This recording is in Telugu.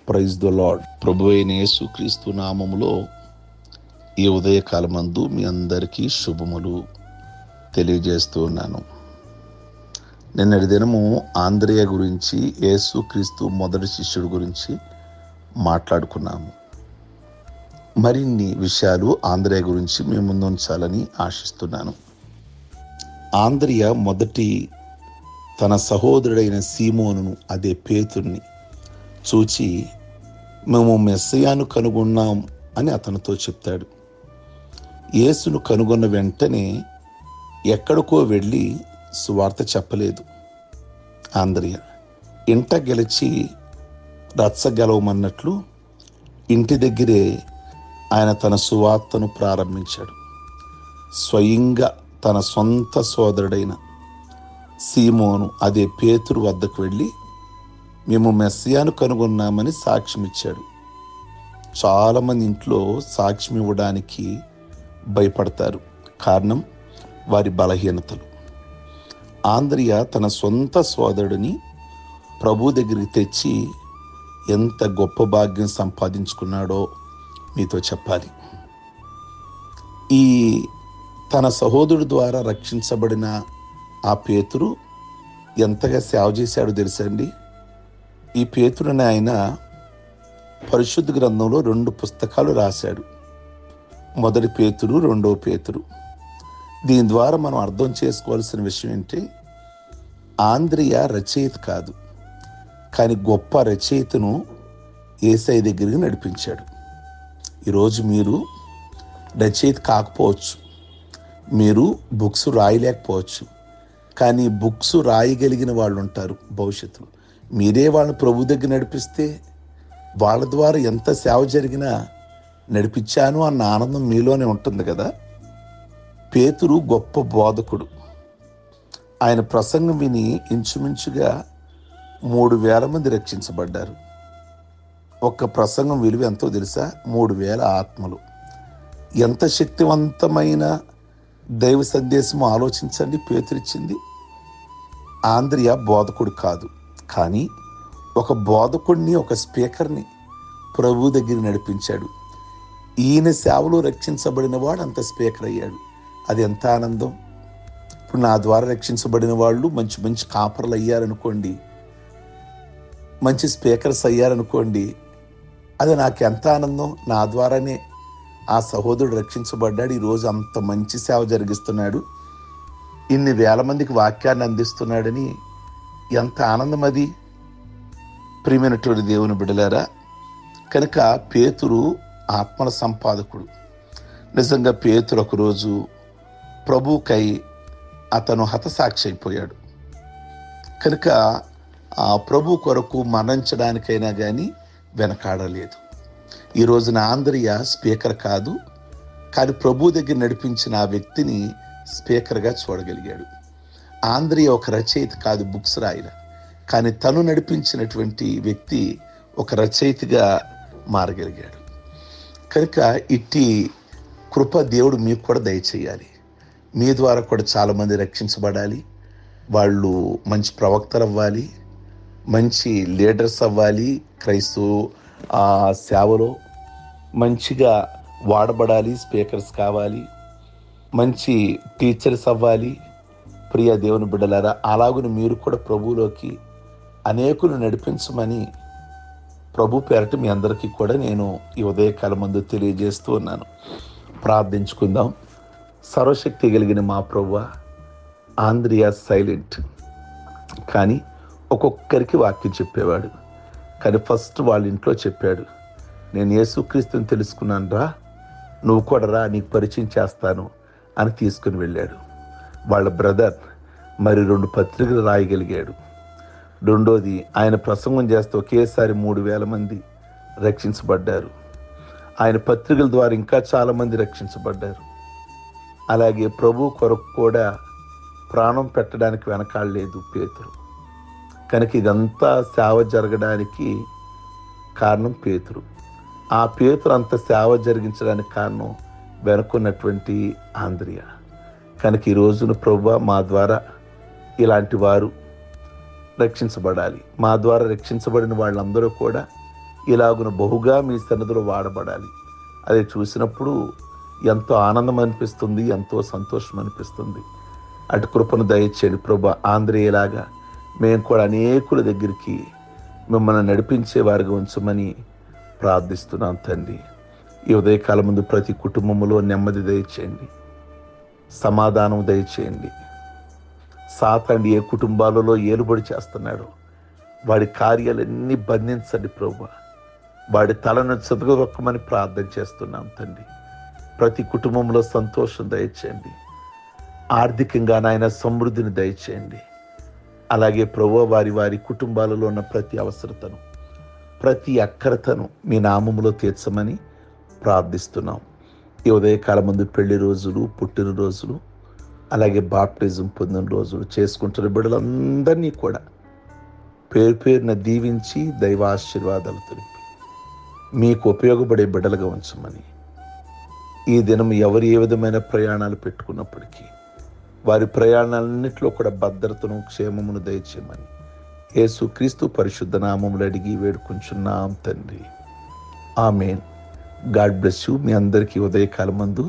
Praise the lord. ప్రభు అయిన యేసుక్రీస్తు నామములో ఈ ఉదయకాలమందు మీ అందరికీ శుభములు తెలియజేస్తూ ఉన్నాను. నిన్నటి దినము ఆంద్రేయ గురించి, యేసుక్రీస్తు మొదటి శిష్యుడు గురించి మాట్లాడుకున్నాము. మరిన్ని విషయాలు ఆంద్రేయ గురించి మీ ముందు ఉంచాలని ఆశిస్తున్నాను. ఆంద్రేయ మొదటి తన సహోదరుడైన సీమోనును, అదే పేతుర్ని చూచి మేము మెస్సయాను కనుగొన్నాం అని అతనితో చెప్తాడు. యేసును కనుగొన్న వెంటనే ఎక్కడికో వెళ్ళి సువార్త చెప్పలేదు. ఆంద్రేయ ఇంట గెలిచి రచ్చ గెలవమన్నట్లు ఇంటి దగ్గరే ఆయన తన సువార్తను ప్రారంభించాడు. స్వయంగా తన సొంత సోదరుడైన సీమోను, అదే పేతురు వద్దకు వెళ్ళి మేము మెస్సయాను కనుగొన్నామని సాక్ష్యం ఇచ్చాడు. చాలామంది ఇంట్లో సాక్ష్యం ఇవ్వడానికి భయపడతారు. కారణం వారి బలహీనతలు. ఆంద్రేయ తన సొంత సోదరుడిని ప్రభు దగ్గరికి తెచ్చి ఎంత గొప్ప భాగ్యం సంపాదించుకున్నాడో మీతో చెప్పాలి. ఈ తన సహోదరుడు ద్వారా రక్షించబడిన ఆ పేతురు ఎంతగా సేవ చేశాడో తెలుసండి. ఈ పేతురుని ఆయన పరిశుద్ధ గ్రంథంలో 2 పుస్తకాలు రాశాడు. మొదటి పేతురు, రెండో పేతురు. దీని ద్వారా మనం అర్థం చేసుకోవాల్సిన విషయం ఏంటి, ఆంద్రేయ రచయిత కాదు, కానీ గొప్ప రచయితను యేసయ్య దగ్గరికి నడిపించాడు. ఈరోజు మీరు రచయిత కాకపోవచ్చు, మీరు బుక్స్ రాయలేకపోవచ్చు, కానీ బుక్స్ రాయగలిగిన వాళ్ళు ఉంటారు భవిష్యత్తులో. మీరే వాళ్ళని ప్రభు దగ్గర నడిపిస్తే వాళ్ళ ద్వారా ఎంత సేవ జరిగినా నడిపించాను అన్న ఆనందం మీలోనే ఉంటుంది కదా. పేతురు గొప్ప బోధకుడు. ఆయన ప్రసంగం విని ఇంచుమించుగా 3,000 మంది రక్షించబడ్డారు. ఒక్క ప్రసంగం విలువ ఎంతో తెలుసా? 3,000 ఆత్మలు. ఎంత శక్తివంతమైన దైవ సందేశం ఆలోచించండి. పేతురిచ్చింది. ఆంద్రేయ బోధకుడు కాదు, కానీ ఒక బోధకుడిని, ఒక స్పీకర్ని ప్రభు దగ్గర నడిపించాడు. ఈయన సేవలో రక్షించబడిన వాడు అంత స్పీకర్ అయ్యాడు. అది ఎంత ఆనందం. ఇప్పుడు నా ద్వారా రక్షించబడిన వాళ్ళు మంచి మంచి కాపర్లు అయ్యారనుకోండి, మంచి స్పీకర్స్ అయ్యారనుకోండి, అది నాకు ఎంత ఆనందం. నా ద్వారానే ఆ సహోదరుడు రక్షించబడ్డాడు, ఈరోజు అంత మంచి సేవ జరిగిస్తున్నాడు, ఇన్ని వేల మందికి వాక్యాన్ని అందిస్తున్నాడని ఎంత ఆనందం అది. ప్రియమైనటువంటి దేవుని బిడ్డలారా, కనుక పేతురు ఆత్మల సంపాదకుడు. నిజంగా పేతురు ఒకరోజు ప్రభుకై అతను హతసాక్షి అయిపోయాడు. కనుక ఆ ప్రభు కొరకు మరణించడానికైనా కానీ వెనకాడలేదు. ఈ రోజున ఆంద్రేయ స్పీకర్ కాదు, కానీ ప్రభు దగ్గర నడిపించిన ఆ వ్యక్తిని స్పీకర్గా చూడగలిగాడు. ఆంద్రేయ ఒక రచయిత కాదు, బుక్స్ రాయల, కానీ తను నడిపించినటువంటి వ్యక్తి ఒక రచయితగా మారగలిగాడు. కనుక ఇట్టి కృప దేవుడు మీకు కూడా దయచేయాలి. మీ ద్వారా కూడా చాలామంది రక్షించబడాలి. వాళ్ళు మంచి ప్రవక్తలు అవ్వాలి, మంచి లీడర్స్ అవ్వాలి, క్రైస్తవ సేవలో మంచిగా వాడబడాలి, స్పీకర్స్ కావాలి, మంచి టీచర్స్ అవ్వాలి. ప్రియ దేవుని బిడ్డలారా, అలాగుని మీరు కూడా ప్రభువులోకి అనేకులు నడిపించమని ప్రభు పేరట మీ అందరికీ కూడా నేను ఈ ఉదయకాలం ముందు తెలియజేస్తూ ఉన్నాను. ప్రార్థించుకుందాం. సర్వశక్తి కలిగిన మా ప్రభువా, ఆంద్రేయ సైలెంట్, కానీ ఒక్కొక్కరికి వాక్యం చెప్పేవాడు. కానీ ఫస్ట్ వాళ్ళ ఇంట్లో చెప్పాడు, నేను యేసుక్రీస్తుని తెలుసుకున్నాను రా, నువ్వు కూడా రా, నీకు పరిచయం చేస్తాను అని తీసుకుని వెళ్ళాడు. వాళ్ళ బ్రదర్ మరి 2 పత్రికలు రాయగలిగాడు. రెండోది, ఆయన ప్రసంగం చేస్తే ఒకేసారి 3,000 మంది రక్షించబడ్డారు. ఆయన పత్రికల ద్వారా ఇంకా చాలామంది రక్షించబడ్డారు. అలాగే ప్రభు కొరకు కూడా ప్రాణం పెట్టడానికి వెనకాడలేదు పేతురు. కనుక ఇదంతా సేవ జరగడానికి కారణం పేతురు. ఆ పేతురు అంత సేవ జరిగించడానికి కారణం వెనుకున్నటువంటి ఆంద్రేయ. కనుక ఈ రోజున ప్రభువా, మా ద్వారా ఇలాంటి వారు రక్షించబడాలి. మా ద్వారా రక్షించబడిన వాళ్ళందరూ కూడా ఇలాగున బహుగా మీ సన్నిధిలో వాడబడాలి. అది చూసినప్పుడు ఎంతో ఆనందం అనిపిస్తుంది, ఎంతో సంతోషం అనిపిస్తుంది. అటు కృపను దయచేయండి ప్రభా. ఆంధ్రేయలాగా మేము కూడా అనేకుల దగ్గరికి మిమ్మల్ని నడిపించే వారిగా ఉంచమని ప్రార్థిస్తున్నాం తండ్రి. ఈ ఉదయకాలం ముందు ప్రతి కుటుంబంలో నెమ్మది దయచేయండి, సమాధానం దయచేయండి. సాతాండు ఏ కుటుంబాలలో ఏలుబడి చేస్తున్నాడో వాడి కార్యాలన్నీ బంధించండి ప్రభా. వాడి తలను చదువుకొక్కమని ప్రార్థన చేస్తున్నాం తండ్రి. ప్రతి కుటుంబంలో సంతోషం దయచేయండి, ఆర్థికంగా నాయన సమృద్ధిని దయచేయండి. అలాగే ప్రభువా వారి వారి కుటుంబాలలో ఉన్న ప్రతి అవసరతను, ప్రతి అక్కరతను మీ నామములో తీర్చమని ప్రార్థిస్తున్నాం. ఈ ఉదయకాలం ముందు పెళ్లి రోజులు, పుట్టినరోజులు, అలాగే బాప్టిజం పొందిన రోజులు చేసుకుంటున్న బిడ్డలందరినీ కూడా పేరు పేరున దీవించి దైవాశీర్వాదాలు తెలిపి మీకు ఉపయోగపడే బిడ్డలుగా ఉంచమని, ఈ దినం ఎవరు ఏ విధమైన ప్రయాణాలు పెట్టుకున్నప్పటికీ వారి ప్రయాణాలన్నింటిలో కూడా భద్రతను, క్షేమమును దయచేయమని యేసుక్రీస్తు పరిశుద్ధ నామములు అడిగి వేడుకుంటున్నాం తండ్రి. ఆమేన్. God bless you. మీ అందరికీ ఉదయకాలం మందు